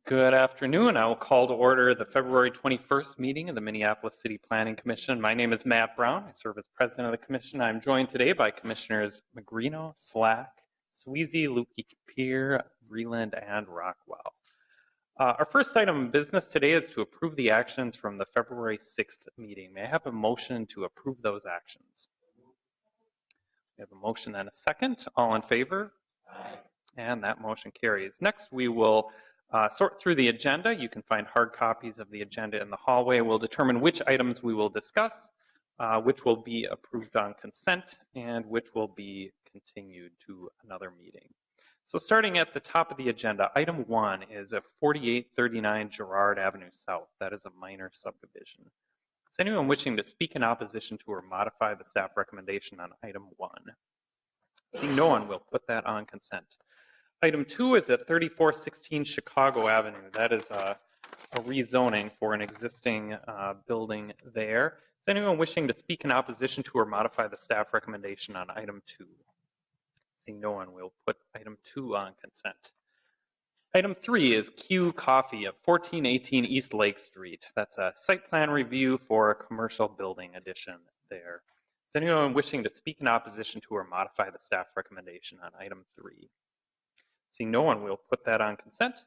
Good afternoon. I will call to order the February 21st meeting of the Minneapolis City Planning Commission. My name is Matt Brown. I serve as president of the commission. I'm joined today by Commissioners Magrino, Slack, Sweezy, Lukey-Kepier, Vreeland, and Rockwell. Our first item of business today is to approve the actions from the February 6th meeting. May I have a motion to approve those actions? We have a motion and a second. All in favor? Aye. And that motion carries. Next, we will sort through the agenda. You can find hard copies of the agenda in the hallway. We'll determine which items we will discuss, which will be approved on consent, and which will be continued to another meeting. So starting at the top of the agenda, item 1 is a 4839 Girard Avenue South. That is a minor subdivision. Is anyone wishing to speak in opposition to or modify the staff recommendation on item 1? Seeing no one, we'll put that on consent. Item 2 is at 3416 Chicago Avenue. That is a rezoning for an existing building there. Is anyone wishing to speak in opposition to or modify the staff recommendation on item 2? Seeing no one, we'll put item 2 on consent. Item 3 is Q Coffee at 1418 East Lake Street. That's a site plan review for a commercial building addition there. Is anyone wishing to speak in opposition to or modify the staff recommendation on item 3? Seeing no one, we'll put that on consent.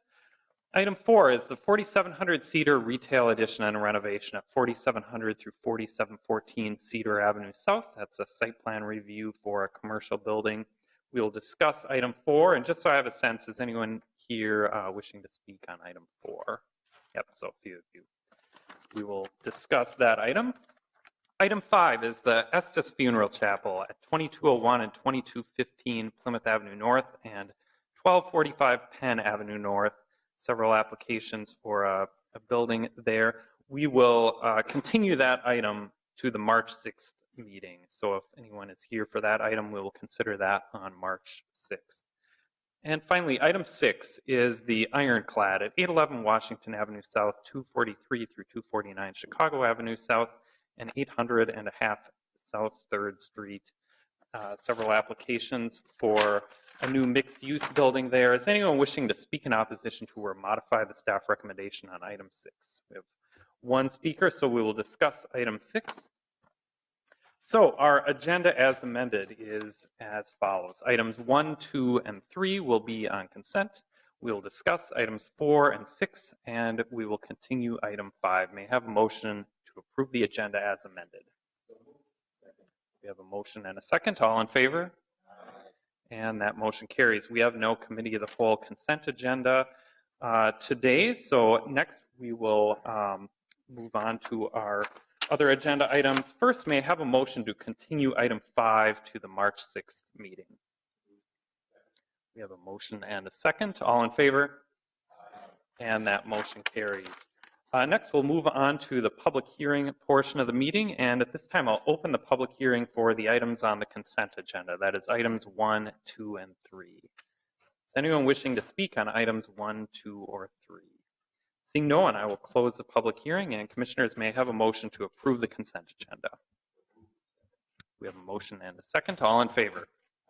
Item 4 is the 4700 Cedar Retail Addition and Renovation at 4700 through 4714 Cedar Avenue South. That's a site plan review for a commercial building. We will discuss item 4, and just so I have a sense, is anyone here wishing to speak on item 4? Yep, so a few of you. We will discuss that item. Item 5 is the Estes Funeral Chapel at 2201 and 2215 Plymouth Avenue North and 1245 Penn Avenue North. Several applications for a building there. We will continue that item to the March 6th meeting. So if anyone is here for that item, we will consider that on March 6th. And finally, item 6 is the Ironclad at 811 Washington Avenue South, 243 through 249 Chicago Avenue South, and 800 and a half South 3rd Street. Several applications for a new mixed-use building there. Is anyone wishing to speak in opposition to or modify the staff recommendation on item 6? We have one speaker, so we will discuss item 6. So our agenda as amended is as follows. Items 1, 2, and 3 will be on consent. We will discuss items 4 and 6, and we will continue item 5. May I have a motion to approve the agenda as amended? We have a motion and a second. All in favor? Aye. And that motion carries. We have no committee of the whole consent agenda today. So next we will move on to our other agenda items. First, may I have a motion to continue item 5 to the March 6th meeting? We have a motion and a second. All in favor? Aye. And that motion carries. Next, we'll move on to the public hearing portion of the meeting, and at this time I'll open the public hearing for the items on the consent agenda. That is items 1, 2, and 3. Is anyone wishing to speak on items 1, 2, or 3? Seeing no one, I will close the public hearing, and commissioners may have a motion to approve the consent agenda. We have a motion and a second. All in favor?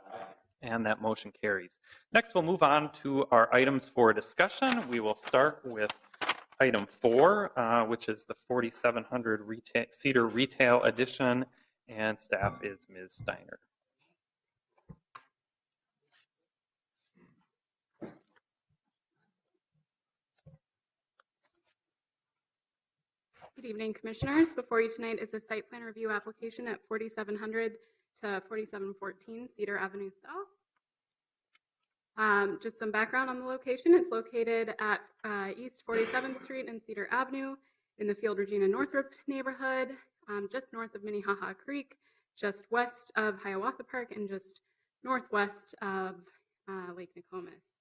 Aye. And that motion carries. Next, we'll move on to our items for discussion. We will start with item 4, which is the 4700 Cedar Retail Addition, and staff is Ms. Steiner. Good evening, commissioners. Before you tonight is a site plan review application at 4700 to 4714 Cedar Avenue South. Just some background on the location. It's located at East 47th Street and Cedar Avenue in the Field Regina Northrop neighborhood, just north of Minnehaha Creek, just west of Hiawatha Park, and just northwest of Lake Nokomis.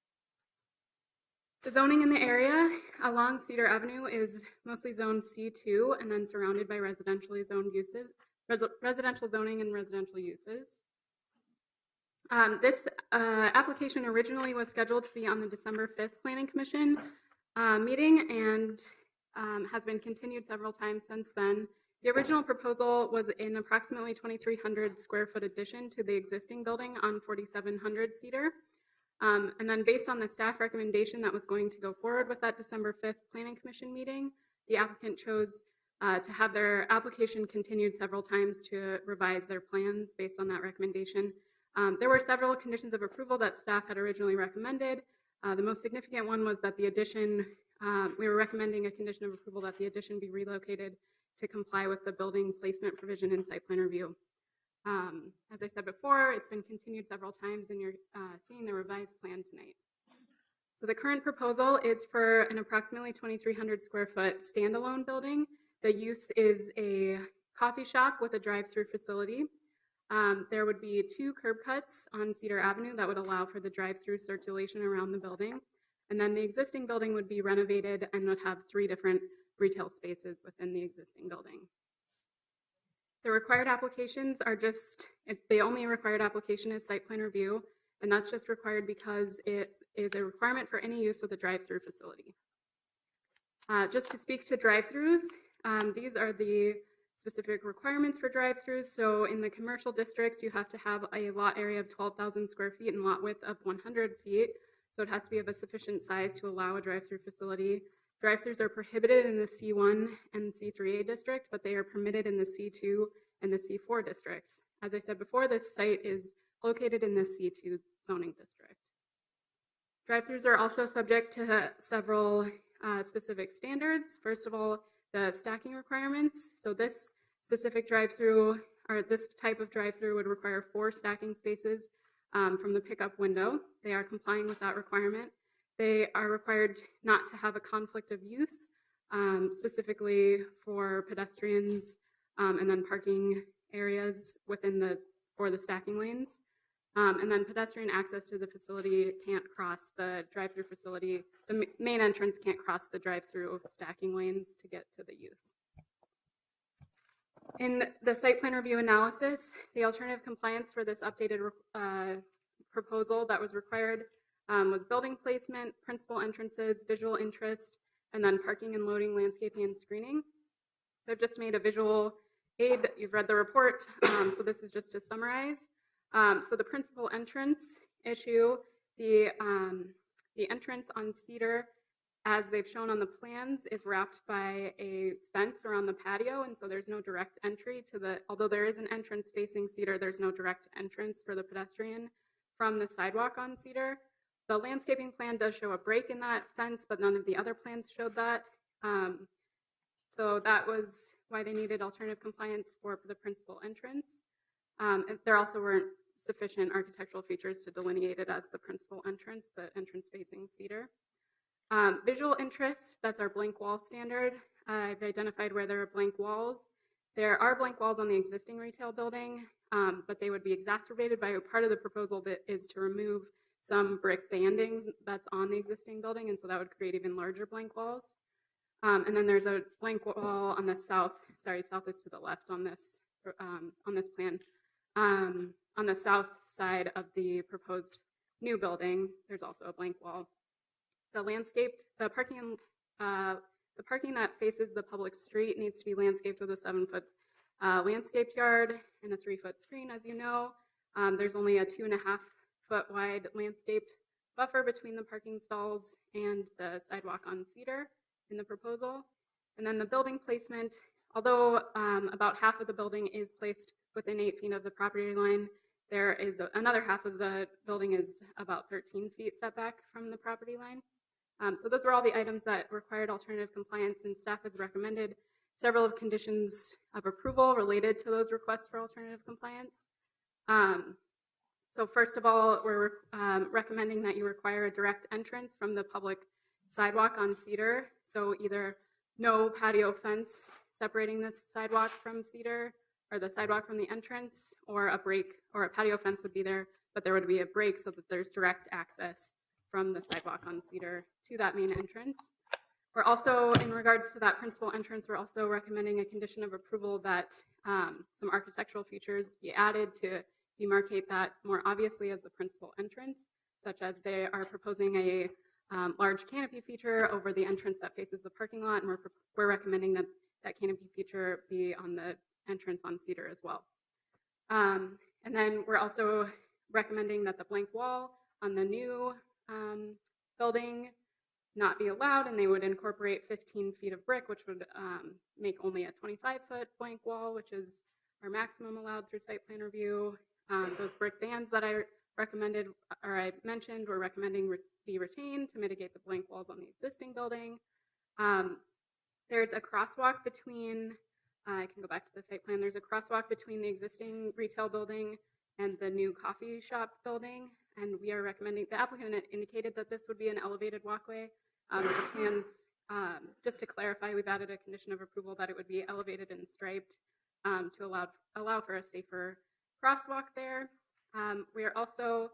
The zoning in the area along Cedar Avenue is mostly zoned C2 and then surrounded by residentially zoned uses, residential zoning and residential uses. This application originally was scheduled to be on the December 5th Planning Commission meeting and has been continued several times since then. The original proposal was an approximately 2,300 square foot addition to the existing building on 4700 Cedar. And then based on the staff recommendation that was going to go forward with that December 5th Planning Commission meeting, the applicant chose to have their application continued several times to revise their plans based on that recommendation. There were several conditions of approval that staff had originally recommended. The most significant one was that the addition, we were recommending a condition of approval that the addition be relocated to comply with the building placement provision in site plan review. As I said before, it's been continued several times, and you're seeing the revised plan tonight. So the current proposal is for an approximately 2,300 square foot standalone building. The use is a coffee shop with a drive-through facility. There would be 2 curb cuts on Cedar Avenue that would allow for the drive-through circulation around the building. And then the existing building would be renovated and would have 3 different retail spaces within the existing building. The required applications are the only required application is site plan review, and that's just required because it is a requirement for any use with a drive-through facility. Just to speak to drive-throughs, these are the specific requirements for drive-throughs. So in the commercial districts, you have to have a lot area of 12,000 square feet and lot width of 100 feet. So it has to be of a sufficient size to allow a drive-through facility. Drive-throughs are prohibited in the C1 and C3A district, but they are permitted in the C2 and the C4 districts. As I said before, this site is located in the C2 zoning district. Drive-throughs are also subject to several specific standards. First of all, the stacking requirements. So this specific drive-through, or this type of drive-through, would require 4 stacking spaces from the pickup window. They are complying with that requirement. They are required not to have a conflict of use, specifically for pedestrians and then parking areas for the stacking lanes. And then pedestrian access to the facility can't cross the drive-through facility. The main entrance can't cross the drive-through stacking lanes to get to the use. In the site plan review analysis, the alternative compliance for this updated proposal that was required was building placement, principal entrances, visual interest, and then parking and loading, landscaping, and screening. So I've just made a visual aid. You've read the report, so this is just to summarize. So the principal entrance issue, the entrance on Cedar, as they've shown on the plans, is wrapped by a fence around the patio, and so there's no direct entry although there is an entrance facing Cedar, there's no direct entrance for the pedestrian from the sidewalk on Cedar. The landscaping plan does show a break in that fence, but none of the other plans showed that. So that was why they needed alternative compliance for the principal entrance. There also weren't sufficient architectural features to delineate it as the principal entrance, the entrance facing Cedar. Visual interest, that's our blank wall standard. I've identified where there are blank walls. There are blank walls on the existing retail building, but they would be exacerbated by part of the proposal that is to remove some brick bandings that's on the existing building, and so that would create even larger blank walls. And then there's a blank wall on the south. Sorry, south is to the left on this plan. On the south side of the proposed new building, there's also a blank wall. The parking that faces the public street needs to be landscaped with a 7-foot landscaped yard and a 3-foot screen, as you know. There's only a 2.5-foot wide landscaped buffer between the parking stalls and the sidewalk on Cedar in the proposal. And then the building placement, although about half of the building is placed within 8 feet of the property line, there is another half of the building is about 13 feet setback from the property line. So those were all the items that required alternative compliance, and staff has recommended several of conditions of approval related to those requests for alternative compliance. So first of all, we're recommending that you require a direct entrance from the public sidewalk on Cedar. So either no patio fence separating this sidewalk from Cedar, or the sidewalk from the entrance, or a break, or a patio fence would be there, but there would be a break so that there's direct access from the sidewalk on Cedar to that main entrance. We're also, in regards to that principal entrance, we're also recommending a condition of approval that some architectural features be added to demarcate that more obviously as the principal entrance, such as they are proposing a large canopy feature over the entrance that faces the parking lot, and we're recommending that that canopy feature be on the entrance on Cedar as well. And then we're also recommending that the blank wall on the new building not be allowed, and they would incorporate 15 feet of brick, which would make only a 25-foot blank wall, which is our maximum allowed through site plan review. Those brick bands that I recommended, or I mentioned, we're recommending be retained to mitigate the blank walls on the existing building. There's a crosswalk between, I can go back to the site plan, there's a crosswalk between the existing retail building and the new coffee shop building. And we are recommending, the applicant indicated that this would be an elevated walkway. The plans, just to clarify, we've added a condition of approval that it would be elevated and striped to allow for a safer crosswalk there. We are also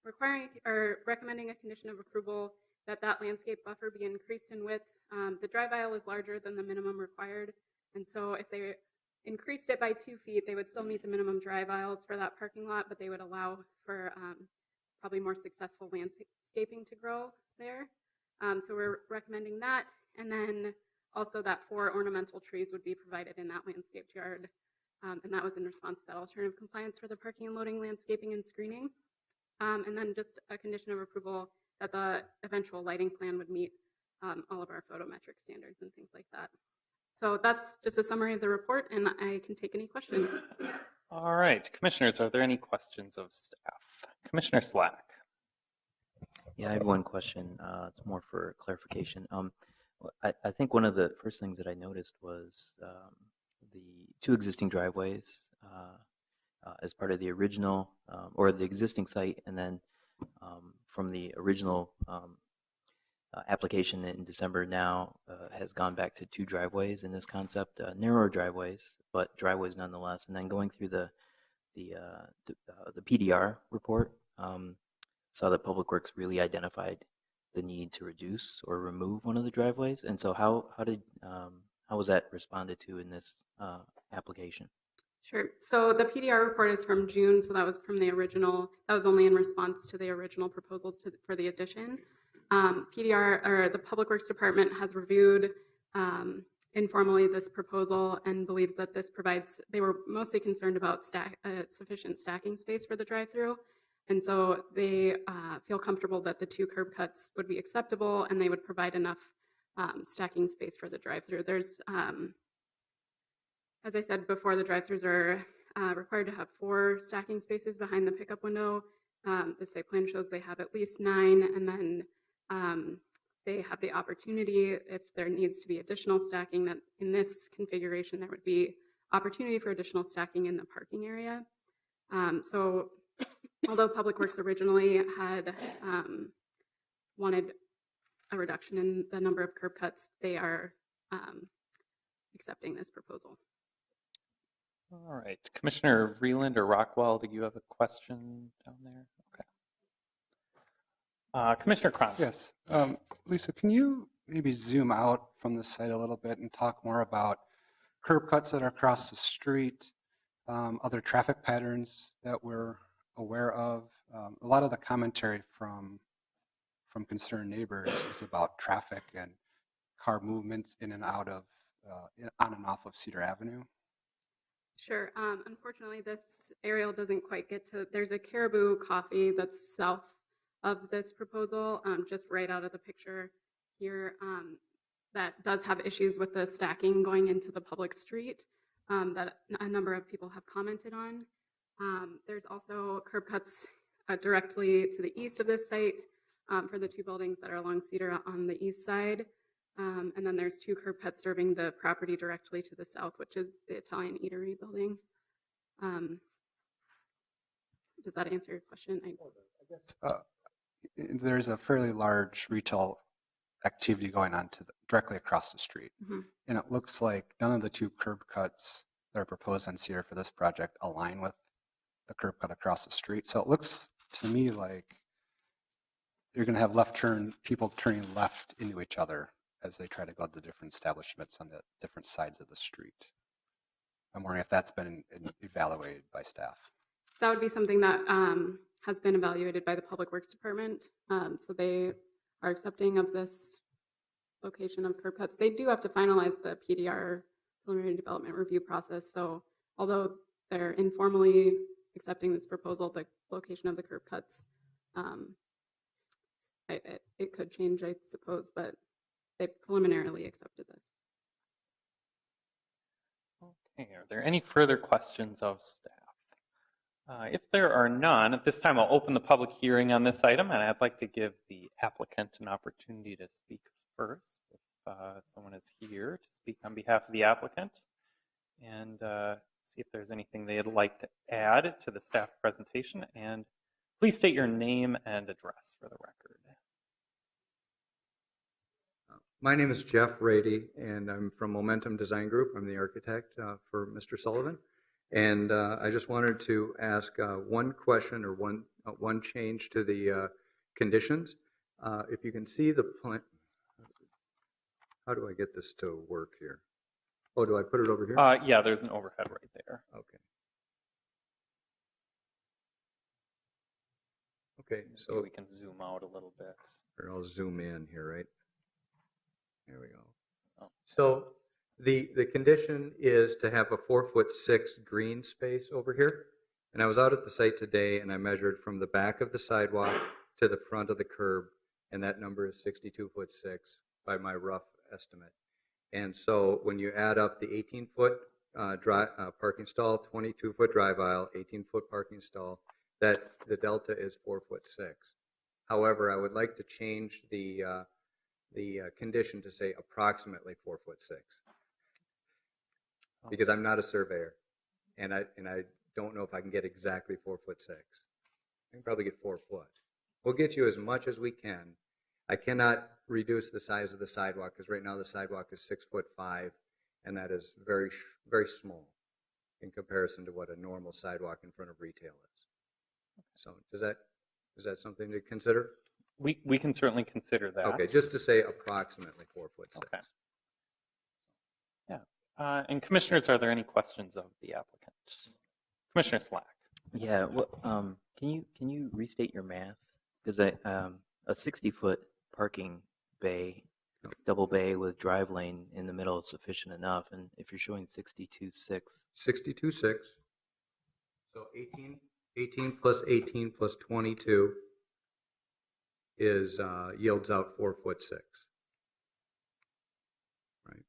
requiring or recommending a condition of approval that landscape buffer be increased in width. The drive aisle is larger than the minimum required, and so if they increased it by 2 feet, they would still meet the minimum drive aisles for that parking lot, but they would allow for probably more successful landscaping to grow there. So we're recommending that, and then also that 4 ornamental trees would be provided in that landscaped yard, and that was in response to that alternative compliance for the parking and loading, landscaping, and screening. And then just a condition of approval that the eventual lighting plan would meet all of our photometric standards and things like that. So that's just a summary of the report, and I can take any questions. All right, commissioners, are there any questions of staff? Commissioner Slack. Yeah, I have one question. It's more for clarification. I think one of the first things that I noticed was the 2 existing driveways as part of the original or the existing site, and then from the original application in December now has gone back to 2 driveways in this concept, narrower driveways, but driveways nonetheless. And then going through the PDR report, saw that Public Works really identified the need to reduce or remove one of the driveways. And so how was that responded to in this application? Sure. So the PDR report is from June, so that was from the original. That was only in response to the original proposal for the addition. PDR, or the Public Works Department, has reviewed informally this proposal and believes that this provides, they were mostly concerned about sufficient stacking space for the drive-through. And so they feel comfortable that the 2 curb cuts would be acceptable and they would provide enough stacking space for the drive-through. There's, as I said before, the drive-throughs are required to have 4 stacking spaces behind the pickup window. The site plan shows they have at least 9, and then they have the opportunity, if there needs to be additional stacking, that in this configuration there would be opportunity for additional stacking in the parking area. So although Public Works originally had wanted a reduction in the number of curb cuts, they are accepting this proposal. All right, Commissioner Vreeland or Rockwell, do you have a question down there? Okay. Commissioner Cron. Yes. Lisa, can you maybe zoom out from the site a little bit and talk more about curb cuts that are across the street, other traffic patterns that we're aware of? A lot of the commentary from concerned neighbors is about traffic and car movements in and out of, on and off of Cedar Avenue. Sure. Unfortunately, this aerial doesn't quite get to, there's a Caribou Coffee that's south of this proposal, just right out of the picture here, that does have issues with the stacking going into the public street that a number of people have commented on. There's also curb cuts directly to the east of this site for the 2 buildings that are along Cedar on the east side. And then there's 2 curb cuts serving the property directly to the south, which is the Italian Eatery building. Does that answer your question? I guess there's a fairly large retail activity going on directly across the street. Mm-hmm. And it looks like none of the 2 curb cuts that are proposed on Cedar for this project align with the curb cut across the street. So it looks to me like you're going to have people turning left into each other as they try to go to the different establishments on the different sides of the street. I'm wondering if that's been evaluated by staff. That would be something that has been evaluated by the Public Works Department. So they are accepting of this location of curb cuts. They do have to finalize the PDR, preliminary development review process. So although they're informally accepting this proposal, the location of the curb cuts. It could change, I suppose, but they preliminarily accepted this. Okay, are there any further questions of staff? If there are none, at this time I'll open the public hearing on this item, and I'd like to give the applicant an opportunity to speak first, if someone is here to speak on behalf of the applicant, and see if there's anything they'd like to add to the staff presentation. And please state your name and address for the record. My name is Jeff Rady, and I'm from Momentum Design Group. I'm the architect for Mr. Sullivan. And I just wanted to ask one question or one change to the conditions. If you can see the plan, how do I get this to work here? Oh, do I put it over here? Yeah, there's an overhead right there. Okay. Okay, so we can zoom out a little bit. Or I'll zoom in here, right? There we go. Oh. So the condition is to have a 4'6" green space over here. And I was out at the site today and I measured from the back of the sidewalk to the front of the curb, and that number is 62'6" by my rough estimate. And so when you add up the 18-foot parking stall, 22-foot drive aisle, 18-foot parking stall, that the delta is 4'6". However, I would like to change the condition to say approximately 4'6", because I'm not a surveyor, and I don't know if I can get exactly 4'6". I can probably get 4 foot. We'll get you as much as we can. I cannot reduce the size of the sidewalk because right now the sidewalk is 6'5", and that is very, very small in comparison to what a normal sidewalk in front of retail is. So is that something to consider? We can certainly consider that. Okay, just to say approximately 4'6". Okay. Yeah. And commissioners, are there any questions of the applicant? Commissioner Slack. Yeah. Well, can you restate your math? Because a 60-foot parking bay, double bay with drive lane in the middle is sufficient enough. And if you're showing 62.6. 62.6. So 18 plus 18 plus 22 is yields out 4'6". Right.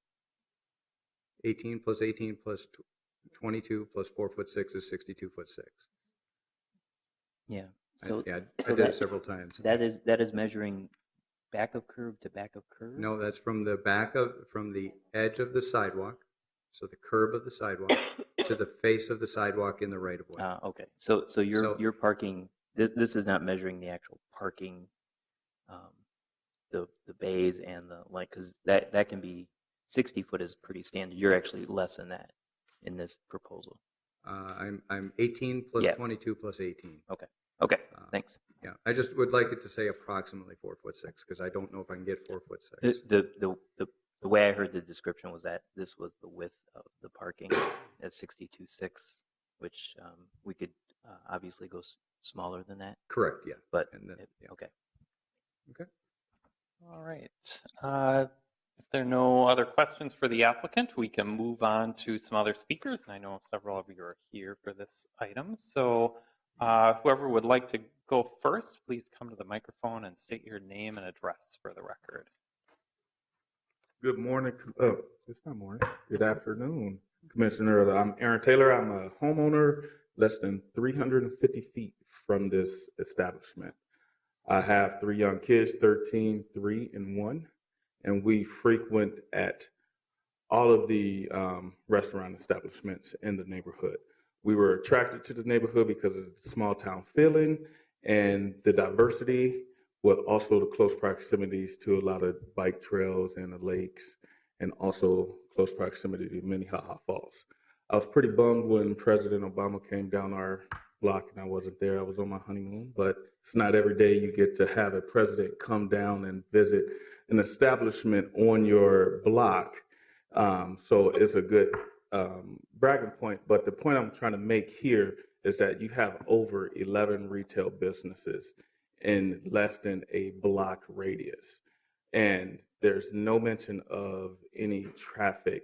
18 plus 18 plus 22 plus 4'6" is 62'6". Yeah. So, I so did it several times. That is measuring back of curb to back of curb? No, that's from the edge of the sidewalk, so the curb of the sidewalk, to the face of the sidewalk in the right of way. Okay. So you're parking. This is not measuring the actual parking, the bays and the because that can be 60 foot is pretty standard. You're actually less than that in this proposal. I'm 18 plus 22 plus 18. Okay. Thanks. Yeah, I just would like it to say approximately 4'6" because I don't know if I can get 4'6". The way I heard the description was that this was the width of the parking at 62.6, which we could obviously go smaller than that. Correct. Yeah. But yeah. Okay. All right. If there are no other questions for the applicant, we can move on to some other speakers. And I know several of you are here for this item. So whoever would like to go first, please come to the microphone and state your name and address for the record. Good morning. Oh, it's not morning. Good afternoon, Commissioner. I'm Aaron Taylor. I'm a homeowner less than 350 feet from this establishment. I have 3 young kids, 13, 3, and 1, and we frequent at all of the restaurant establishments in the neighborhood. We were attracted to the neighborhood because of the small town feeling and the diversity, but also the close proximities to a lot of bike trails and the lakes, and also close proximity to Minnehaha Falls. I was pretty bummed when President Obama came down our block and I wasn't there. I was on my honeymoon, but it's not every day you get to have a president come down and visit an establishment on your block. So it's a good bragging point. But the point I'm trying to make here is that you have over 11 retail businesses in less than a block radius. And there's no mention of any traffic,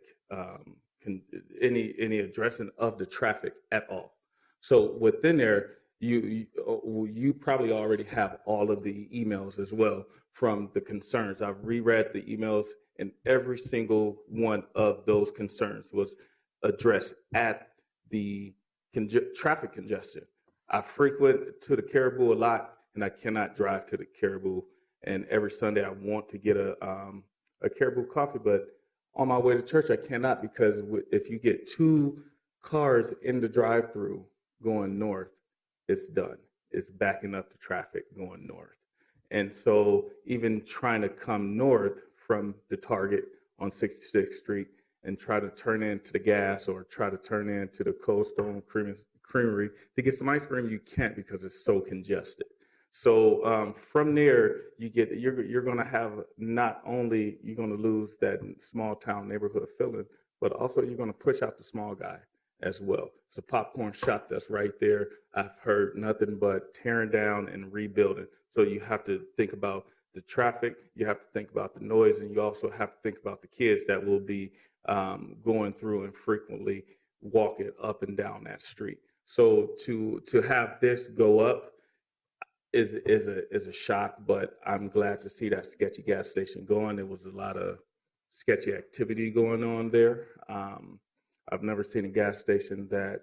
any addressing of the traffic at all. So within there, you probably already have all of the emails as well from the concerns. I've reread the emails, and every single one of those concerns was addressed at the traffic congestion. I frequent to the Caribou a lot, and I cannot drive to the Caribou. And every Sunday, I want to get a Caribou coffee, but on my way to church, I cannot, because if you get 2 cars in the drive-through going north, it's done. It's backing up the traffic going north. And so even trying to come north from the Target on 66th Street and try to turn into the gas or try to turn into the Cold Stone Creamery to get some ice cream, you can't, because it's so congested. So from there, you're going to have, not only you're going to lose that small town neighborhood feeling, but also you're going to push out the small guy as well. It's a popcorn shop that's right there. I've heard nothing but tearing down and rebuilding. So you have to think about the traffic, you have to think about the noise, and you also have to think about the kids that will be going through and frequently walking up and down that street. So to have this go up is a shock, but I'm glad to see that sketchy gas station going. There was a lot of sketchy activity going on there. I've never seen a gas station that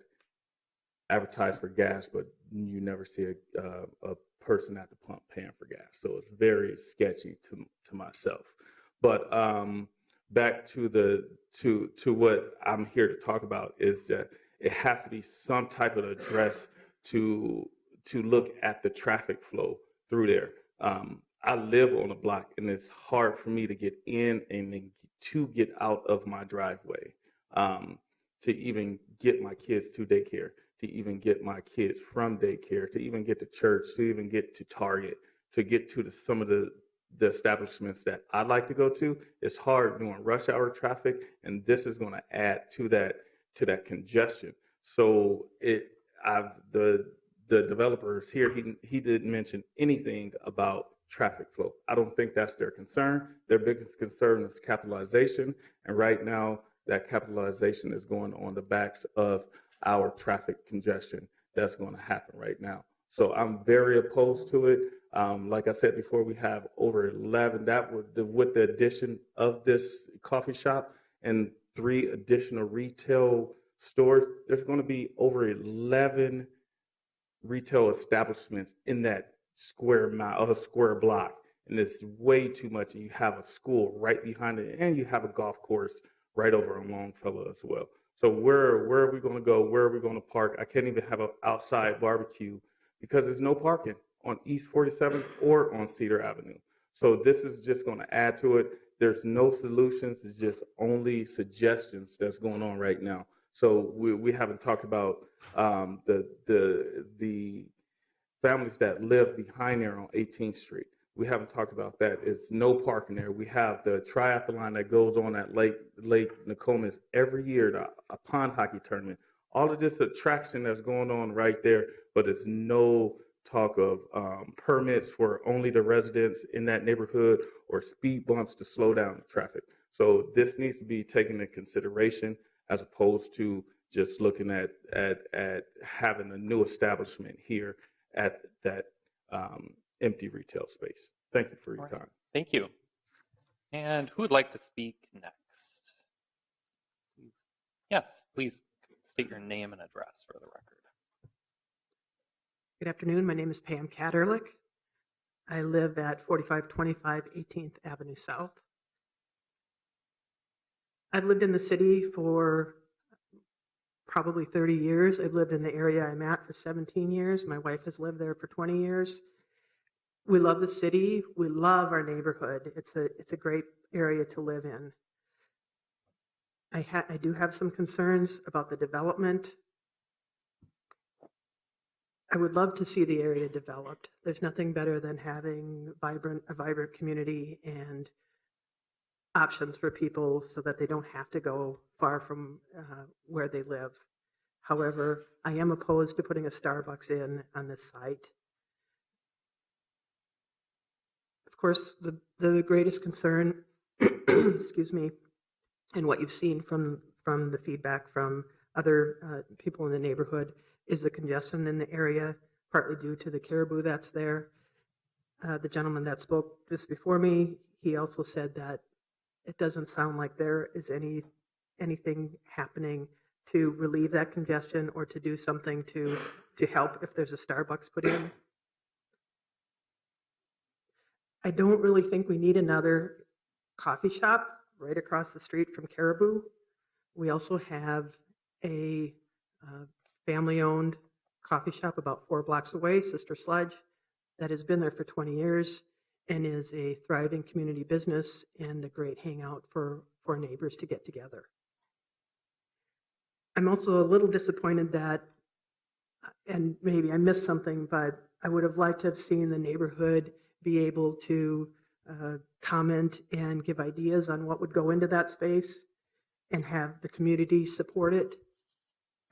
advertised for gas, but you never see a person at the pump paying for gas. So it's very sketchy to myself. But back to what I'm here to talk about is that it has to be some type of address to look at the traffic flow through there. I live on a block, and it's hard for me to get in and to get out of my driveway, to even get my kids to daycare, to even get my kids from daycare, to even get to church, to even get to Target, to get to some of the establishments that I'd like to go to. It's hard during rush hour traffic, and this is going to add to that congestion. So the developers here, he didn't mention anything about traffic flow. I don't think that's their concern. Their biggest concern is capitalization, and right now that capitalization is going on the backs of our traffic congestion that's going to happen right now. So I'm very opposed to it. Like I said before, we have over 11, with the addition of this coffee shop and 3 additional retail stores, there's going to be over 11 retail establishments in that square block, and it's way too much. And you have a school right behind it, and you have a golf course right over on Longfellow as well. So where are we going to go? Where are we going to park? I can't even have an outside barbecue because there's no parking on East 47th or on Cedar Avenue. So this is just going to add to it. There's no solutions. It's just only suggestions that's going on right now. So we haven't talked about the families that live behind there on 18th Street. We haven't talked about that. It's no parking there. We have the triathlon that goes on at Lake Nokomis every year, a pond hockey tournament. All of this attraction that's going on right there, but it's no talk of permits for only the residents in that neighborhood or speed bumps to slow down the traffic. So this needs to be taken into consideration as opposed to just looking at having a new establishment here at that empty retail space. Thank you for your time. Thank you. And who would like to speak next? Please. Yes, please state your name and address for the record. Good afternoon. My name is Pam Ehrlich. I live at 4525 18th Avenue South. I've lived in the city for probably 30 years. I've lived in the area I'm at for 17 years. My wife has lived there for 20 years. We love the city. We love our neighborhood. It's a great area to live in. I do have some concerns about the development. I would love to see the area developed. There's nothing better than having a vibrant community and options for people so that they don't have to go far from where they live. However, I am opposed to putting a Starbucks in on this site. Of course, the greatest concern, excuse me, and what you've seen from the feedback from other people in the neighborhood is the congestion in the area. partly due to the caribou that's there. The gentleman that spoke just before me, he also said that it doesn't sound like there is anything happening to relieve that congestion or to do something to help if there's a Starbucks put in. I don't really think we need another coffee shop right across the street from Caribou. We also have a family-owned coffee shop about 4 blocks away, Sister Sludge, that has been there for 20 years and is a thriving community business and a great hangout for neighbors to get together. I'm also a little disappointed that, and maybe I missed something, but I would have liked to have seen the neighborhood be able to comment and give ideas on what would go into that space and have the community support it.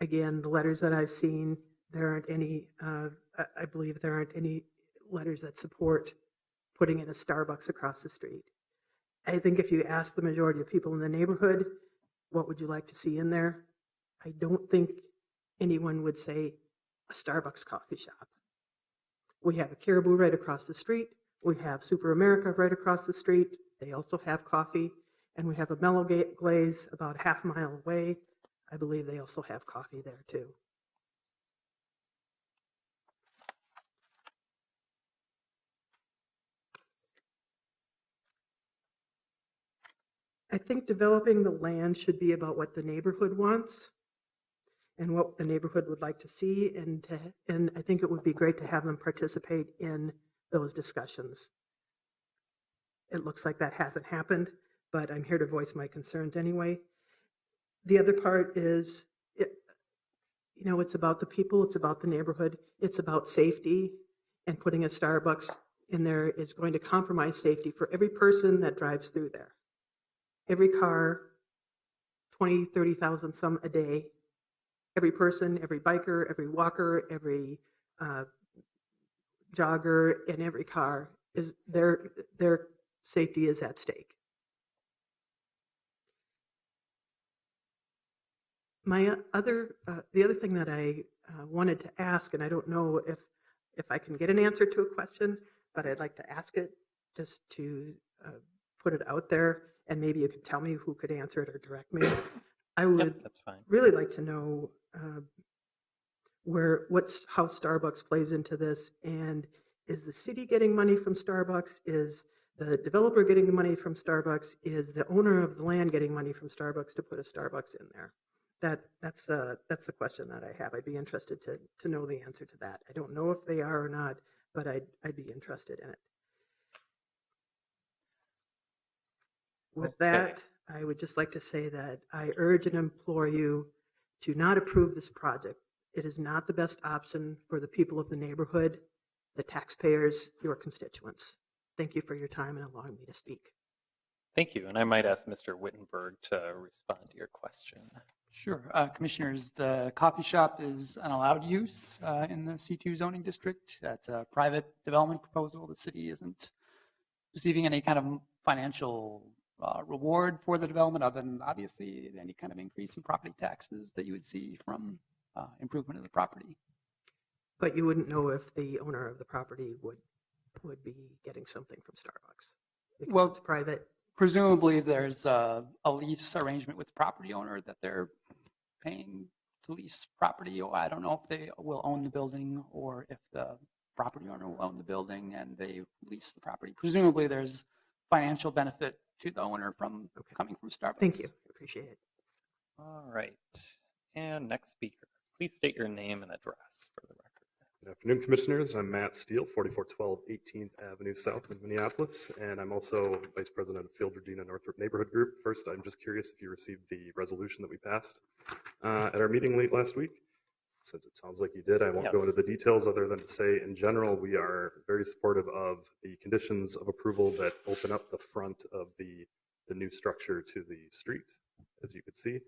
Again, the letters that I've seen, there aren't any, I believe there aren't any letters that support putting in a Starbucks across the street. I think if you ask the majority of people in the neighborhood, what would you like to see in there? I don't think anyone would say a Starbucks coffee shop. We have a Caribou right across the street. We have Super America right across the street. They also have coffee. And we have a Mellow Glaze about a half mile away. I believe they also have coffee there too. I think developing the land should be about what the neighborhood wants and what the neighborhood would like to see, and I think it would be great to have them participate in those discussions. It looks like that hasn't happened, but I'm here to voice my concerns anyway. The other part is, it's about the people, it's about the neighborhood, it's about safety, and putting a Starbucks in there is going to compromise safety for every person that drives through there. Every car, 20, 30,000 some a day. Every person, every biker, every walker, every jogger, and every car is their safety is at stake. My the other thing that I wanted to ask, and I don't know if I can get an answer to a question, but I'd like to ask it just to put it out there, and maybe you could tell me who could answer it or direct me. I would that's fine. really like to know how Starbucks plays into this, and is the city getting money from Starbucks? Is the developer getting money from Starbucks? Is the owner of the land getting money from Starbucks to put a Starbucks in there? That's the question that I have. I'd be interested to know the answer to that. I don't know if they are or not, but I'd be interested in it. With that, I would just like to say that I urge and implore you to not approve this project. It is not the best option for the people of the neighborhood, the taxpayers, your constituents. Thank you for your time and allowing me to speak. Thank you. And I might ask Mr. Wittenberg to respond to your question. Sure. Commissioners, the coffee shop is an allowed use in the C2 zoning district. That's a private development proposal. The city isn't receiving any kind of financial reward for the development other than obviously any kind of increase in property taxes that you would see from improvement of the property. But you wouldn't know if the owner of the property would be getting something from Starbucks because it's private. Presumably there's a lease arrangement with the property owner that they're paying to lease property. Or I don't know if they will own the building or if the property owner will own the building and they lease the property. Presumably there's financial benefit to the owner from coming from Starbucks. Thank you. Appreciate it. All right. And next speaker, please state your name and address for the record. Good afternoon, Commissioners. I'm Matt Steele, 4412 18th Avenue South in Minneapolis, and I'm also Vice President of Field Regina Northrop Neighborhood Group. First, I'm just curious if you received the resolution that we passed at our meeting late last week. Since it sounds like you did, I won't go into the details other than to say, in general, we are very supportive of the conditions of approval that open up the front of the new structure to the street, as you could see.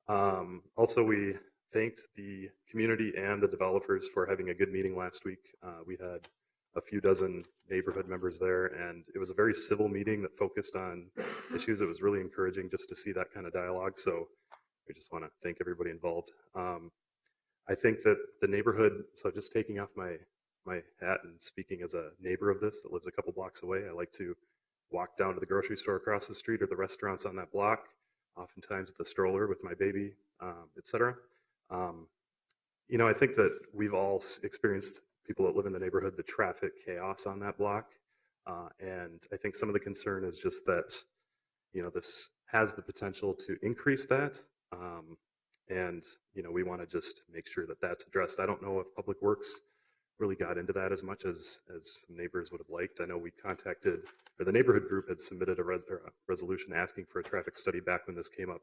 Also, we thanked the community and the developers for having a good meeting last week. We had a few dozen neighborhood members there, and it was a very civil meeting that focused on issues. It was really encouraging just to see that kind of dialogue. So we just want to thank everybody involved. I think that the neighborhood, so just taking off my my hat and speaking as a neighbor of this that lives a couple blocks away. I like to walk down to the grocery store across the street or the restaurants on that block, oftentimes with a stroller with my baby, etc. I think that we've all experienced, people that live in the neighborhood, the traffic chaos on that block. And I think some of the concern is just that, this has the potential to increase that. And we want to just make sure that that's addressed. I don't know if Public Works really got into that as much as some neighbors would have liked. I know we contacted, or the neighborhood group had submitted a resolution asking for a traffic study back when this came up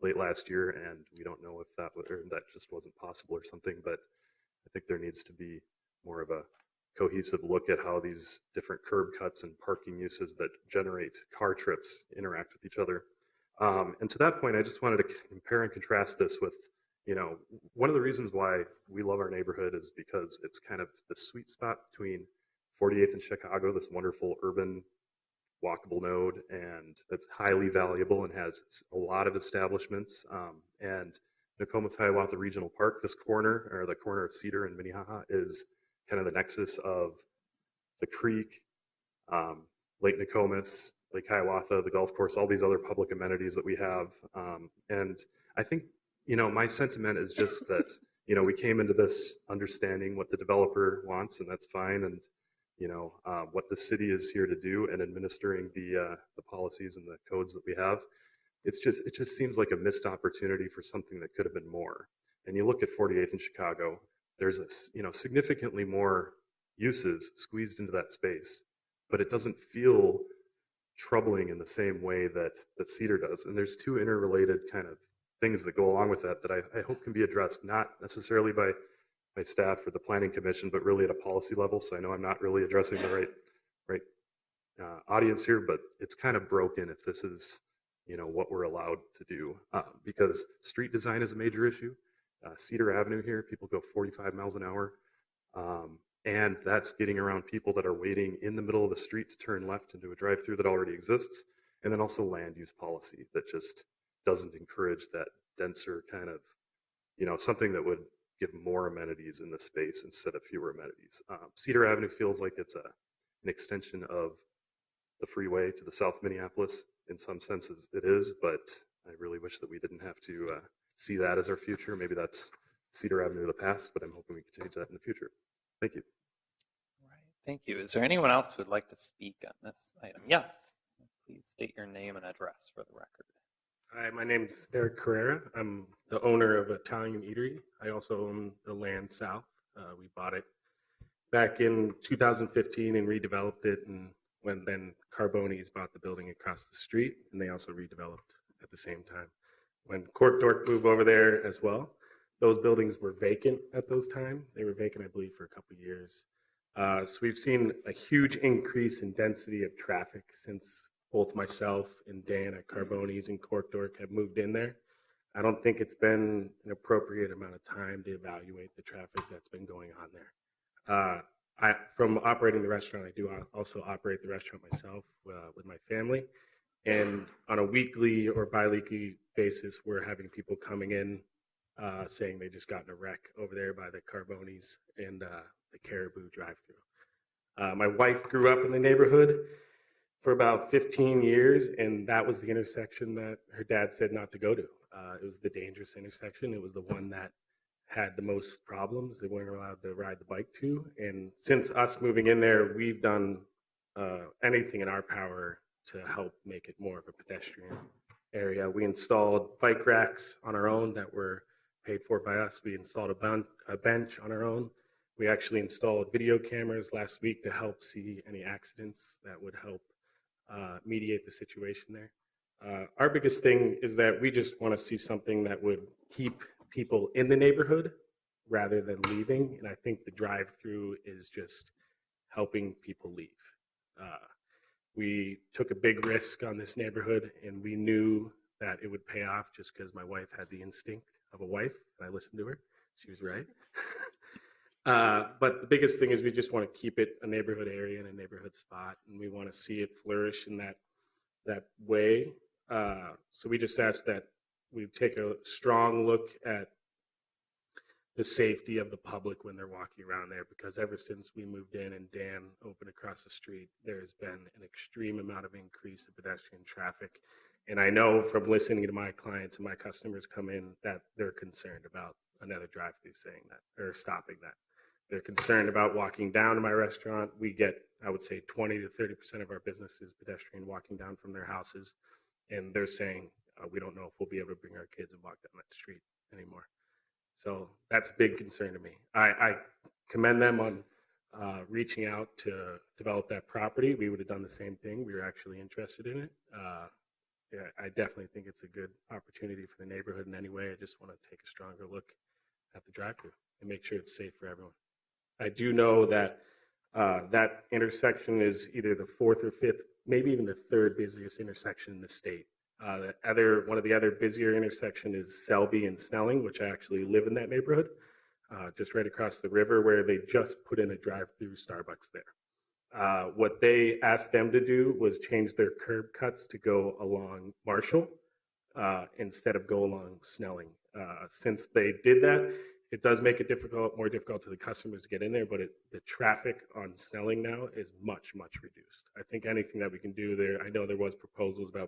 late last year, and we don't know if that or that just wasn't possible or something. But I think there needs to be more of a cohesive look at how these different curb cuts and parking uses that generate car trips interact with each other. And to that point, I just wanted to compare and contrast this with, one of the reasons why we love our neighborhood is because it's kind of the sweet spot between 48th and Chicago, this wonderful urban walkable node, and it's highly valuable and has a lot of establishments. And Nokomis-Hiawatha Regional Park, this corner, or the corner of Cedar and Minnehaha, is kind of the nexus of the creek, Lake Nokomis, Lake Hiawatha, the golf course, all these other public amenities that we have. And I think, my sentiment is just that, we came into this understanding what the developer wants, and that's fine. And, what the city is here to do and administering the policies and the codes that we have. It just seems like a missed opportunity for something that could have been more. And you look at 48th in Chicago, there's significantly more uses squeezed into that space, but it doesn't feel troubling in the same way that Cedar does. And there's two interrelated kind of things that go along with that I hope can be addressed, not necessarily by staff or the Planning Commission, but really at a policy level. So I know I'm not really addressing the right audience here, but it's kind of broken if this is what we're allowed to do, because street design is a major issue. Cedar Avenue here, people go 45 miles an hour, and that's getting around people that are waiting in the middle of the street to turn left into a drive-through that already exists. And then also land use policy that just doesn't encourage that denser kind of, something that would give more amenities in the space instead of fewer amenities. Cedar Avenue feels like it's an extension of the freeway to the south of Minneapolis. In some senses it is, but I really wish that we didn't have to see that as our future. Maybe that's Cedar Avenue of the past, but I'm hoping we can change that in the future. Thank you. All right, thank you. Is there anyone else who would like to speak on this item? Yes, please state your name and address for the record. Hi, my name is Eric Carrera. I'm the owner of Italian Eatery. I also own the land south. We bought it back in 2015 and redeveloped it, and then Carboni's bought the building across the street, and they also redeveloped at the same time. When Cork Dork moved over there as well, those buildings were vacant at those time. They were vacant, I believe, for a couple of years. So we've seen a huge increase in density of traffic since both myself and Dan at Carboni's and Cork Dork have moved in there. I don't think it's been an appropriate amount of time to evaluate the traffic that's been going on there. From operating the restaurant, I do also operate the restaurant myself with my family. And on a weekly or bi-weekly basis, we're having people coming in saying they just got in a wreck over there by the Carboni's and the Caribou drive-thru. My wife grew up in the neighborhood for about 15 years, and that was the intersection that her dad said not to go to. It was the dangerous intersection. It was the one that had the most problems. They weren't allowed to ride the bike to. And since us moving in there, we've done anything in our power to help make it more of a pedestrian area. We installed bike racks on our own that were paid for by us. We installed a bench on our own. We actually installed video cameras last week to help see any accidents that would help mediate the situation there. Our biggest thing is that we just want to see something that would keep people in the neighborhood rather than leaving. And I think the drive-through is just helping people leave. We took a big risk on this neighborhood, and we knew that it would pay off just because my wife had the instinct of a wife, and I listened to her. She was right. But the biggest thing is we just want to keep it a neighborhood area and a neighborhood spot, and we want to see it flourish in that way. So we just ask that we take a strong look at the safety of the public when they're walking around there, because ever since we moved in and Dan opened across the street, there's been an extreme amount of increase in pedestrian traffic. And I know from listening to my clients and my customers come in that they're concerned about another drive-through saying that or stopping that. They're concerned about walking down to my restaurant. We get, I would say, 20 to 30% of our business is pedestrian walking down from their houses. And they're saying, we don't know if we'll be able to bring our kids and walk down that street anymore. So that's a big concern to me. I commend them on reaching out to develop that property. We would have done the same thing. We were actually interested in it. Yeah, I definitely think it's a good opportunity for the neighborhood in any way. I just want to take a stronger look at the drive-through and make sure it's safe for everyone. I do know that that intersection is either the fourth or fifth, maybe even the third busiest intersection in the state. One of the other busier intersections is Selby and Snelling, which I actually live in that neighborhood, just right across the river, where they just put in a drive-through Starbucks there. What they asked them to do was change their curb cuts to go along Marshall instead of go along Snelling. Since they did that, it does make it more difficult to the customers to get in there, but the traffic on Snelling now is much, much reduced. I think anything that we can do there, I know there was proposals about